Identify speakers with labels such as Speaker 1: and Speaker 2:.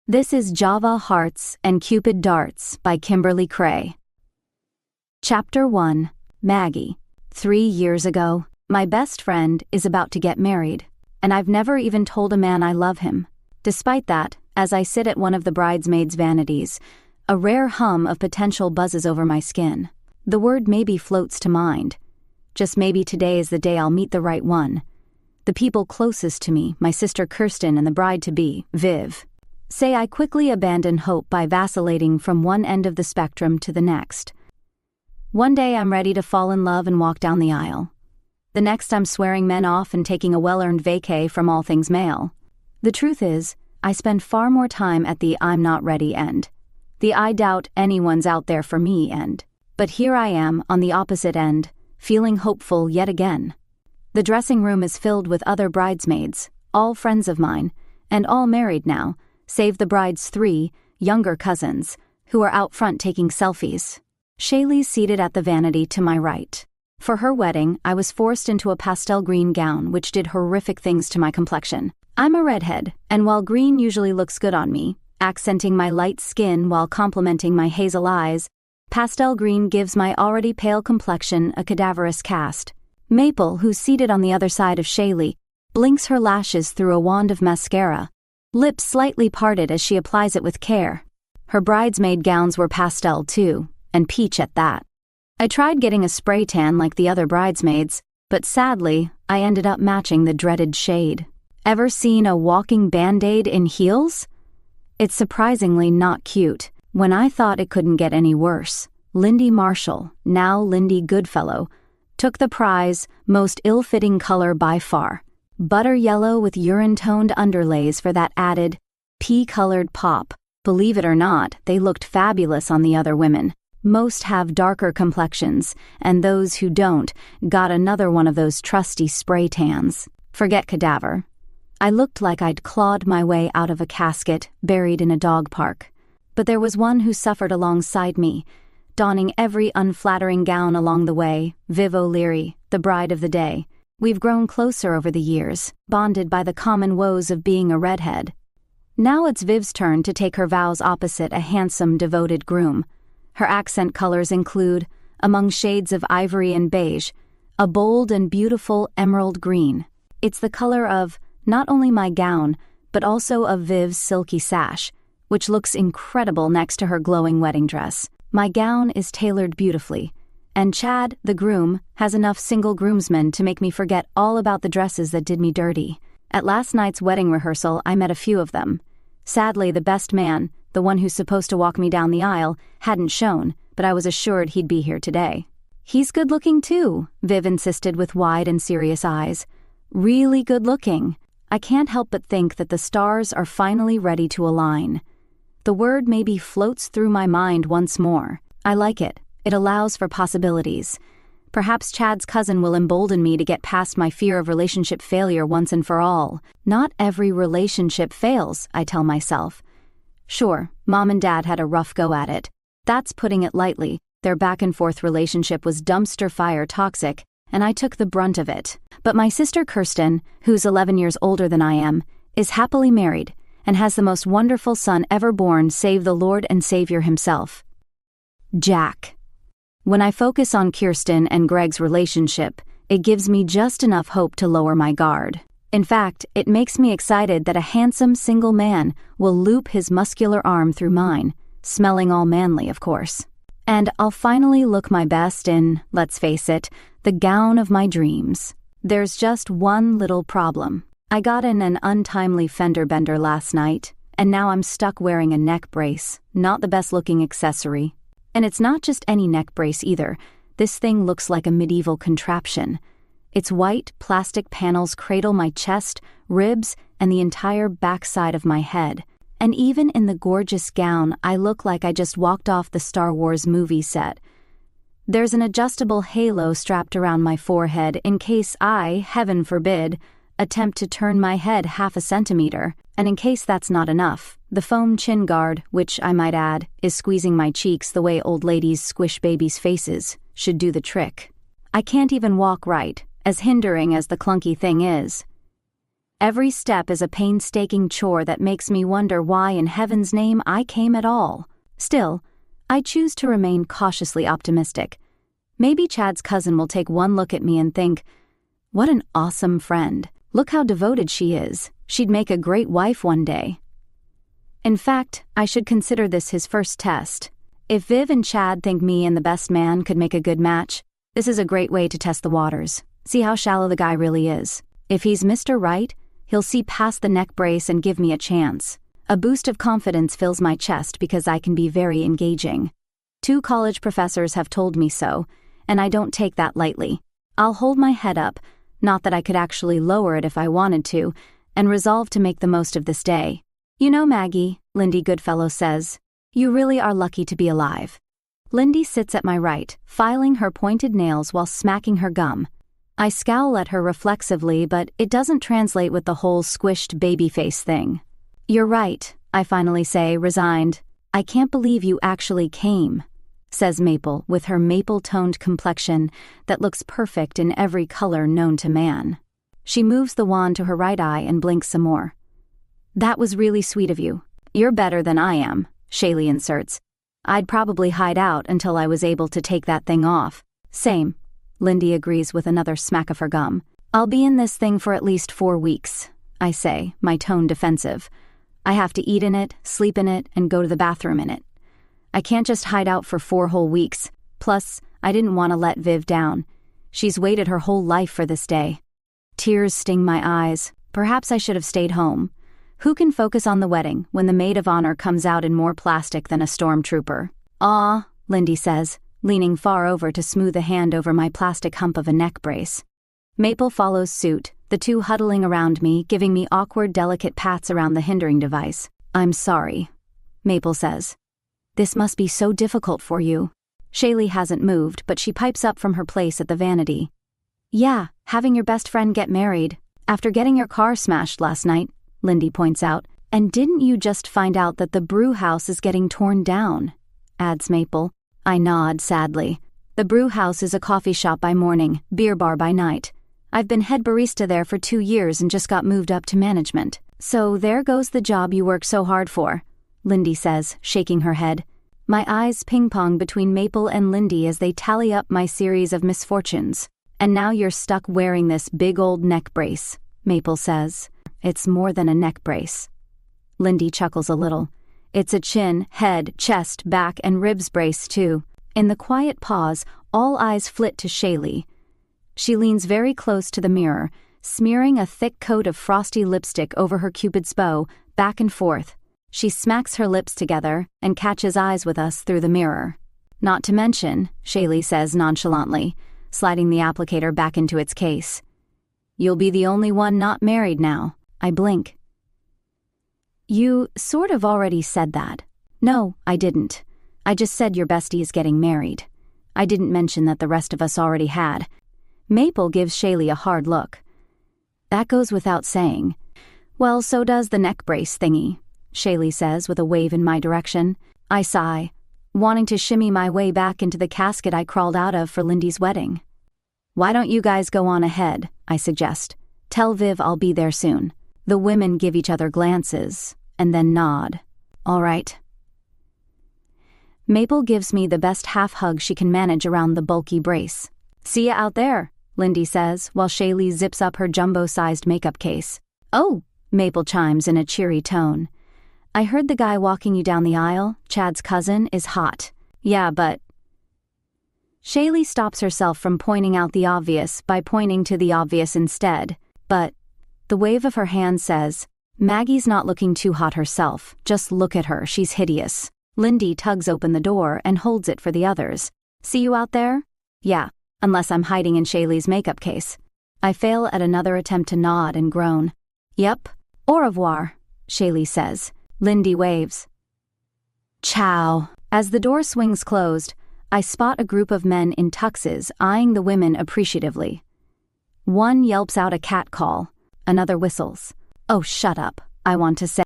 Speaker 1: This is Java Hearts and Cupid Darts by Kimberly Krey. Chapter 1. Maggie. 3 years ago, my best friend is about to get married, and I've never even told a man I love him. Despite that, as I sit at one of the bridesmaids' vanities, a rare hum of potential buzzes over my skin. The word maybe floats to mind. Just maybe today is the day I'll meet the right one. The people closest to me, my sister Kirsten and the bride-to-be, Viv, say I quickly abandon hope by vacillating from one end of the spectrum to the next. One day I'm ready to fall in love and walk down the aisle. The next I'm swearing men off and taking a well-earned vacay from all things male. The truth is, I spend far more time at the I'm not ready end. The I doubt anyone's out there for me end. But here I am on the opposite end, feeling hopeful yet again. The dressing room is filled with other bridesmaids, all friends of mine, and all married now, save the bride's 3 younger cousins, who are out front taking selfies. Shaylee's seated at the vanity to my right. For her wedding, I was forced into a pastel green gown which did horrific things to my complexion. I'm a redhead, and while green usually looks good on me, accenting my light skin while complementing my hazel eyes, pastel green gives my already pale complexion a cadaverous cast. Maple, who's seated on the other side of Shaylee, blinks her lashes through a wand of mascara, lips slightly parted as she applies it with care. Her bridesmaid gowns were pastel too, and peach at that. I tried getting a spray tan like the other bridesmaids, but sadly, I ended up matching the dreaded shade. Ever seen a walking Band-Aid in heels? It's surprisingly not cute. When I thought it couldn't get any worse, Lindy Marshall, now Lindy Goodfellow, took the prize, most ill-fitting color by far. Butter yellow with urine-toned underlays for that added, pea-colored pop. Believe it or not, they looked fabulous on the other women. Most have darker complexions, and those who don't got another one of those trusty spray tans. Forget cadaver. I looked like I'd clawed my way out of a casket buried in a dog park. But there was one who suffered alongside me, donning every unflattering gown along the way, Viv O'Leary, the bride of the day. We've grown closer over the years, bonded by the common woes of being a redhead. Now it's Viv's turn to take her vows opposite a handsome, devoted groom. Her accent colors include, among shades of ivory and beige, a bold and beautiful emerald green. It's the color of not only my gown, but also of Viv's silky sash, which looks incredible next to her glowing wedding dress. My gown is tailored beautifully, and Chad, the groom, has enough single groomsmen to make me forget all about the dresses that did me dirty. At last night's wedding rehearsal, I met a few of them. Sadly, the best man, the one who's supposed to walk me down the aisle, hadn't shown, but I was assured he'd be here today. He's good-looking too, Viv insisted with wide and serious eyes. Really good-looking. I can't help but think that the stars are finally ready to align. The word maybe floats through my mind once more. I like it. It allows for possibilities. Perhaps Chad's cousin will embolden me to get past my fear of relationship failure once and for all. Not every relationship fails, I tell myself. Sure, Mom and Dad had a rough go at it. That's putting it lightly. Their back-and-forth relationship was dumpster fire toxic, and I took the brunt of it. But my sister Kirsten, who's 11 years older than I am, is happily married and has the most wonderful son ever born, save the Lord and Savior himself, Jack. When I focus on Kirsten and Greg's relationship, it gives me just enough hope to lower my guard. In fact, it makes me excited that a handsome single man will loop his muscular arm through mine, smelling all manly, of course. And I'll finally look my best in, let's face it, the gown of my dreams. There's just one little problem. I got in an untimely fender bender last night, and now I'm stuck wearing a neck brace, not the best-looking accessory. And it's not just any neck brace either. This thing looks like a medieval contraption. Its white, plastic panels cradle my chest, ribs, and the entire backside of my head. And even in the gorgeous gown, I look like I just walked off the Star Wars movie set. There's an adjustable halo strapped around my forehead in case I, heaven forbid, attempt to turn my head half a centimeter, and in case that's not enough, the foam chin guard, which I might add, is squeezing my cheeks the way old ladies squish babies' faces, should do the trick. I can't even walk right, as hindering as the clunky thing is. Every step is a painstaking chore that makes me wonder why in heaven's name I came at all. Still, I choose to remain cautiously optimistic. Maybe Chad's cousin will take one look at me and think, "What an awesome friend. Look how devoted she is. She'd make a great wife one day." In fact, I should consider this his first test. If Viv and Chad think me and the best man could make a good match, this is a great way to test the waters. See how shallow the guy really is. If he's Mr. Right, he'll see past the neck brace and give me a chance. A boost of confidence fills my chest because I can be very engaging. 2 college professors have told me so, and I don't take that lightly. I'll hold my head up, not that I could actually lower it if I wanted to, and resolve to make the most of this day. "You know, Maggie," Lindy Goodfellow says, "you really are lucky to be alive." Lindy sits at my right, filing her pointed nails while smacking her gum. I scowl at her reflexively, but it doesn't translate with the whole squished baby face thing. "You're right," I finally say, resigned. "I can't believe you actually came," says Maple with her maple-toned complexion that looks perfect in every color known to man. She moves the wand to her right eye and blinks some more. "That was really sweet of you. You're better than I am," Shaylee inserts. "I'd probably hide out until I was able to take that thing off." "Same," Lindy agrees with another smack of her gum. "I'll be in this thing for at least 4 weeks," I say, my tone defensive. "I have to eat in it, sleep in it, and go to the bathroom in it. I can't just hide out for 4 whole weeks. Plus, I didn't want to let Viv down. She's waited her whole life for this day." Tears sting my eyes. Perhaps I should have stayed home. Who can focus on the wedding when the maid of honor comes out in more plastic than a stormtrooper? "Aw," Lindy says, leaning far over to smooth a hand over my plastic hump of a neck brace. Maple follows suit, the two huddling around me, giving me awkward, delicate pats around the hindering device. "I'm sorry," Maple says. "This must be so difficult for you." Shaylee hasn't moved, but she pipes up from her place at the vanity. "Yeah, having your best friend get married, after getting your car smashed last night," Lindy points out. "And didn't you just find out that the brew house is getting torn down?" adds Maple. I nod sadly. The brew house is a coffee shop by morning, beer bar by night. I've been head barista there for 2 years and just got moved up to management. "So there goes the job you worked so hard for," Lindy says, shaking her head. My eyes ping-pong between Maple and Lindy as they tally up my series of misfortunes. "And now you're stuck wearing this big old neck brace," Maple says. "It's more than a neck brace." Lindy chuckles a little. "It's a chin, head, chest, back, and ribs brace, too." In the quiet pause, all eyes flit to Shaylee. She leans very close to the mirror, smearing a thick coat of frosty lipstick over her Cupid's bow, back and forth. She smacks her lips together and catches eyes with us through the mirror. "Not to mention," Shaylee says nonchalantly, sliding the applicator back into its case, "you'll be the only one not married now." I blink. "You sort of already said that." "No, I didn't. I just said your bestie is getting married. I didn't mention that the rest of us already had." Maple gives Shaylee a hard look. "That goes without saying." "Well, so does the neck brace thingy," Shaylee says with a wave in my direction. I sigh, wanting to shimmy my way back into the casket I crawled out of for Lindy's wedding. "Why don't you guys go on ahead?" I suggest. "Tell Viv I'll be there soon." The women give each other glances, and then nod. "All right." Maple gives me the best half-hug she can manage around the bulky brace. "See ya out there," Lindy says, while Shaylee zips up her jumbo-sized makeup case. "Oh," Maple chimes in a cheery tone. "I heard the guy walking you down the aisle, Chad's cousin, is hot." "Yeah, but..." Shaylee stops herself from pointing out the obvious by pointing to the obvious instead. "But..." The wave of her hand says, "Maggie's not looking too hot herself. Just look at her, she's hideous." Lindy tugs open the door and holds it for the others. "See you out there?" "Yeah, unless I'm hiding in Shaylee's makeup case." I fail at another attempt to nod and groan. "Yep. Au revoir," Shaylee says. Lindy waves. "Ciao." As the door swings closed, I spot a group of men in tuxes eyeing the women appreciatively. One yelps out a cat call. Another whistles. "Oh, shut up," I want to say.